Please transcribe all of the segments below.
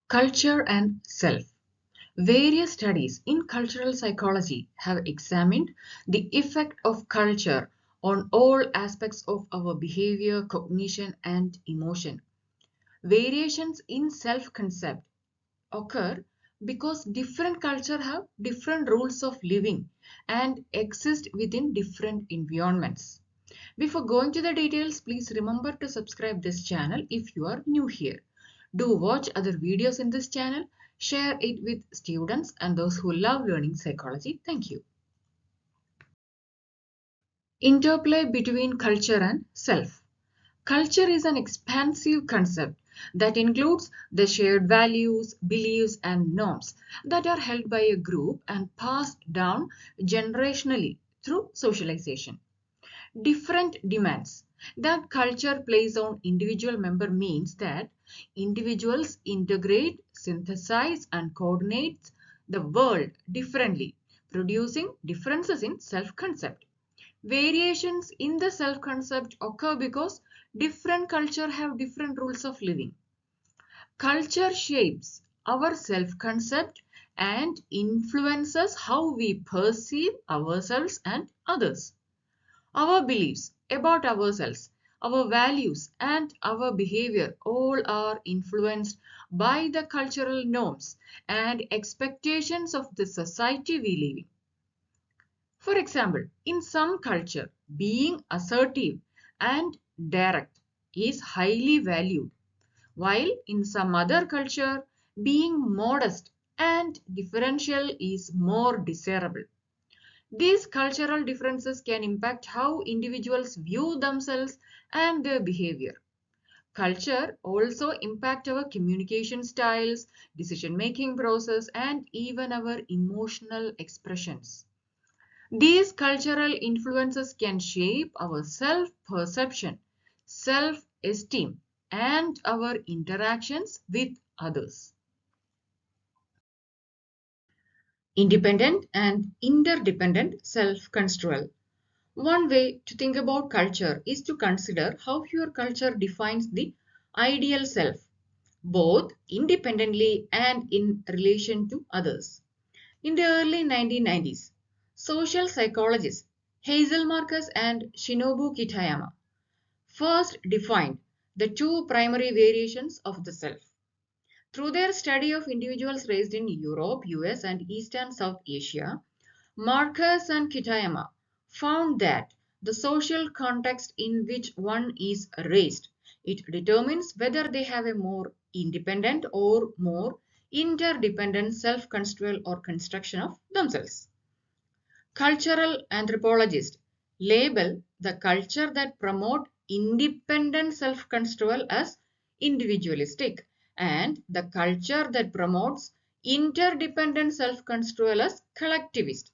Culture and self. Various studies in cultural psychology have examined the effect of culture on all aspects of our behavior, cognition, and emotion. Variations in self-concept occur because different cultures have different rules of living and exist within different environments. Before going to the details, please remember to subscribe this channel if you are new here. Do watch other videos in this channel, share it with students and those who love learning psychology. Thank you. Interplay between culture and self. Culture is an expansive concept that includes the shared values, beliefs, and norms that are held by a group and passed down generationally through socialization. Different demands that culture places on individual member means that individuals integrate, synthesize, and coordinate the world differently, producing differences in self-concept. Variations in the self-concept occur because different cultures have different rules of living. Culture shapes our self-concept and influences how we perceive ourselves and others. Our beliefs about ourselves, our values, and our behavior all are influenced by the cultural norms and expectations of the society we live in. For example, in some culture, being assertive and direct is highly valued, while in some other culture, being modest and differential is more desirable. These cultural differences can impact how individuals view themselves and their behavior. Culture also impacts our communication styles, decision-making process, and even our emotional expressions. These cultural influences can shape our self-perception, self-esteem, and our interactions with others. Independent and interdependent self-construal. One way to think about culture is to consider how your culture defines the ideal self, both independently and in relation to others. In the early 1990s, social psychologists Hazel Marcus and Shinobu Kitayama first defined the two primary variations of the self. Through their study of individuals raised in Europe, US, and East and South Asia, Marcus and Kitayama found that the social context in which one is raised, it determines whether they have a more independent or more interdependent self-construal or construction of themselves. Cultural anthropologists label the culture that promote independent self-construal as individualistic and the culture that promotes interdependent self-construal as collectivist.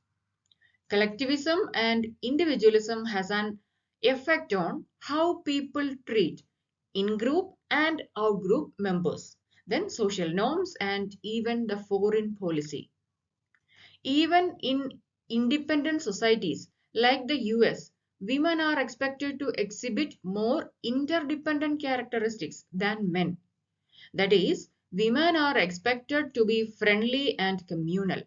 Collectivism and individualism has an effect on how people treat in-group and out-group members, then social norms and even the foreign policy. Even in independent societies like the US, women are expected to exhibit more interdependent characteristics than men. That is, women are expected to be friendly and communal.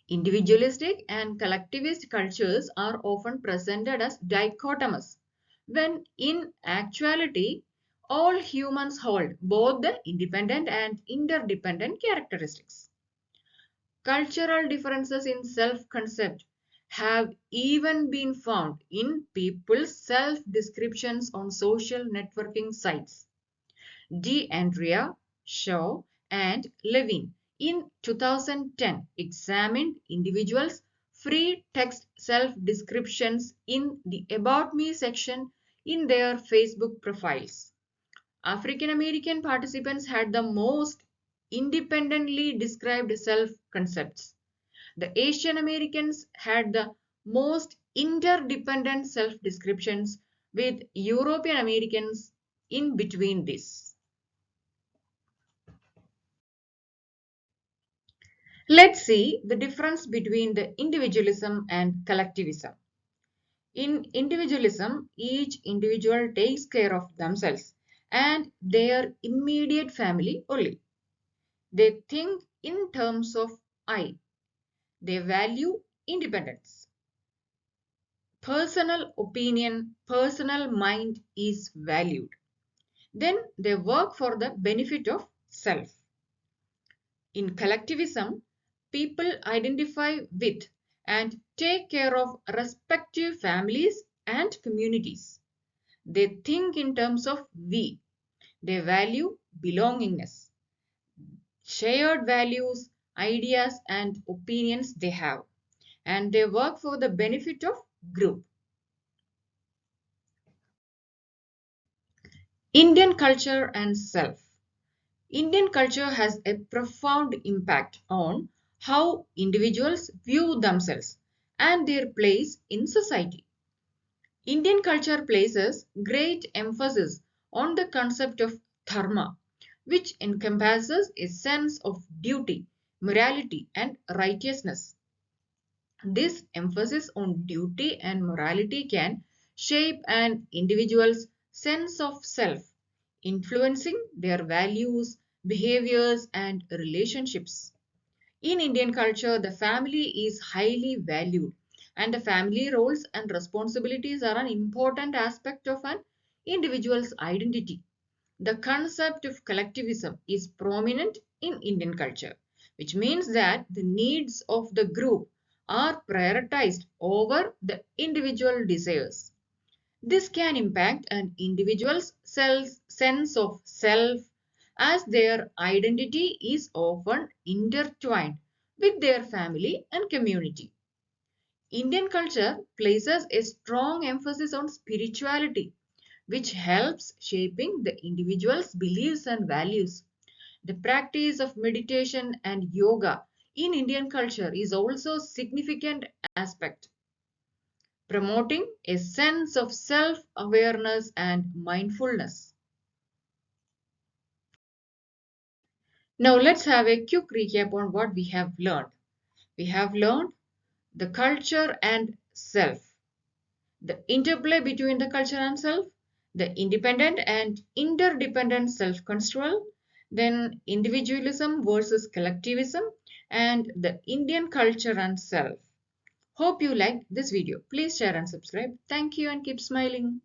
Individualistic and collectivist cultures are often presented as dichotomous, when in actuality, all humans hold both the independent and interdependent characteristics. Cultural differences in self-concept have even been found in people's self-descriptions on social networking sites. D'Andrea, Shaw, and Levin in 2010 examined individuals' free text self-descriptions in the About Me section in their Facebook profiles. African American participants had the most independently described self-concepts. The Asian Americans had the most interdependent self-descriptions, with European Americans in between this. Let's see the difference between the individualism and collectivism. In individualism, each individual takes care of themselves and their immediate family only. They think in terms of I. They value independence. Personal opinion, personal mind is valued. Then they work for the benefit of self. In collectivism, people identify with and take care of respective families and communities. They think in terms of we. They value belongingness, shared values, ideas, and opinions they have, and they work for the benefit of group. Indian culture and self. Indian culture has a profound impact on how individuals view themselves and their place in society. Indian culture places great emphasis on the concept of dharma, which encompasses a sense of duty, morality, and righteousness. This emphasis on duty and morality can shape an individual's sense of self, influencing their values, behaviors, and relationships. In Indian culture, the family is highly valued, and the family roles and responsibilities are an important aspect of an individual's identity. The concept of collectivism is prominent in Indian culture, which means that the needs of the group are prioritized over the individual desires. This can impact an individual's sense of self, as their identity is often intertwined with their family and community. Indian culture places a strong emphasis on spirituality, which helps shaping the individual's beliefs and values. The practice of meditation and yoga in Indian culture is also a significant aspect, promoting a sense of self-awareness and mindfulness. Now let's have a quick recap on what we have learned. We have learned the culture and self, the interplay between the culture and self, the independent and interdependent self-control, then individualism versus collectivism, and the Indian culture and self. Hope you liked this video. Please share and subscribe. Thank you and keep smiling.